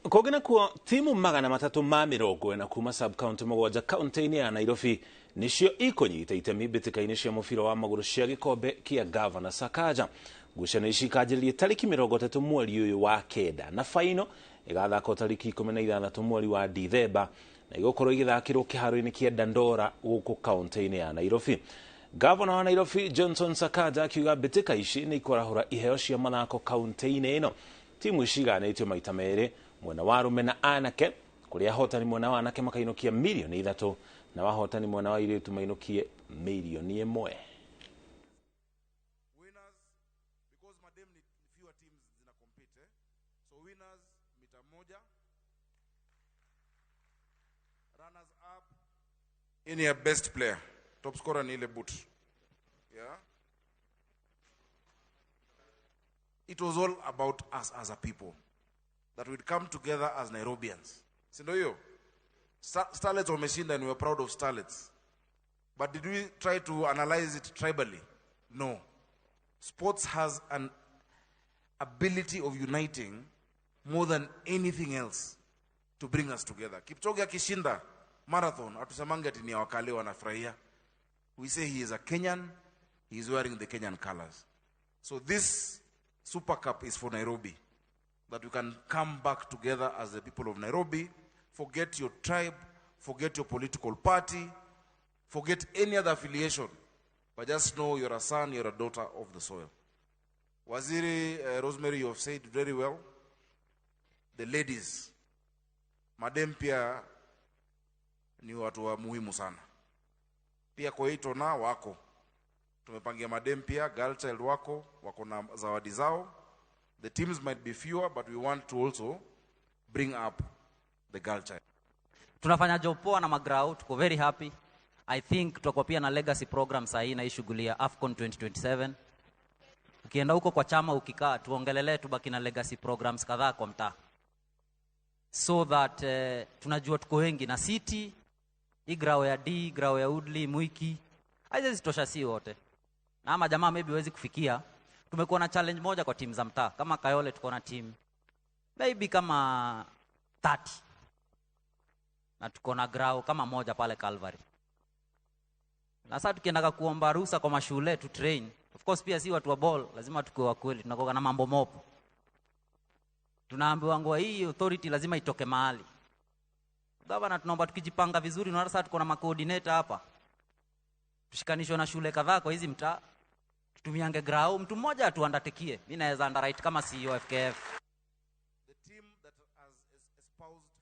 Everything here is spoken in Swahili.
Kogena kuo timu magana matatu ma mirongo na kuma sub-county mũgwanja kaunti-inĩ ya Nairobi nicio ikũnyita itemi mbĩtĩka-inĩ cia mũbira wa magũrũ cia gĩkombe kĩa ngabana Sakaja. Ngucanio ici ikanjĩrĩria tarĩki 30 mweri ũyũ wa kenda na faino ĩgathakwo tarĩki 16 mweri wa Dithemba na igũkorwo igĩthakĩrwo kĩharo-inĩ kĩa Dandora gũkũ kaunti-inĩ ya Nairobi. Gavana wa Nairobi Johnson Sakaja akiuga mbĩtĩka ici nĩ ikũrahũra iheo cia mathako kaunti-inĩ ĩno. Timu ici iganĩtio maita merĩ, mwena wa arũme na anake, kũrĩa ahotani mwena wa anake makainũkia mirioni 3 na wahotani mwena wa airĩtu mainũkie mirioni 1. Runners up in your best player, top scorer ni ile boot. Yeah. It was all about us as a people, that we'd come together as Nairobians. Sindo hiyo? Starlets wameshinda and we were proud of Starlets. But did we try to analyze it tribally? No. Sports has an ability of uniting more than anything else to bring us together. Kipchoge akishinda marathon, atusemange ati ni wakale wanafurahia. We say he is a Kenyan, he is wearing the Kenyan colors. So this Super Cup is for Nairobi, that we can come back together as the people of Nairobi, forget your tribe, forget your political party, forget any other affiliation, but just know you're a son, you're a daughter of the soil. Waziri Rosemary, you have said very well. The ladies, madem pia ni watu wa muhimu sana. Pia kwa hito na wako. Tumepangia madem pia, girl child wako na zawadi zao. The teams might be fewer, but we want to also bring up the girl child. Tunafanya job poa na magrao, tuko very happy. I think tutakuwa pia na legacy program sahi na ishughuli ya AFCON 2027. Ukienda huko kwa chama ukikaa, tuongelele tubaki na legacy programs kadhaa kwa mtaa. So that tunajua tuko wengi na city, hii grao ya D, grao ya Udli, Mwiki. Hizi zitosha si wote. Na ama jamaa maybe wezi kufikia. Tumekuwa na challenge moja kwa timu za mtaa. Kama Kayole tuko na team maybe kama 30. Na tuko na grao kama moja pale Calvary. Na sasa tukienda kuomba ruhusa kwa mashule to train. Of course pia si watu wa ball, lazima tukuwe wa kweli. Tunakoga na mambo mopo. Tunaambiwa ngwa hii authority lazima itoke mahali. Gavana tunaomba tukijipanga vizuri, na sasa tuko na coordinator hapa. Tushikanishwe na shule kadhaa kwa hizi mtaa. Tutumiange grao, mtu mmoja atuandatekie. Mimi naweza underwrite kama CEO FKF. The team that has espoused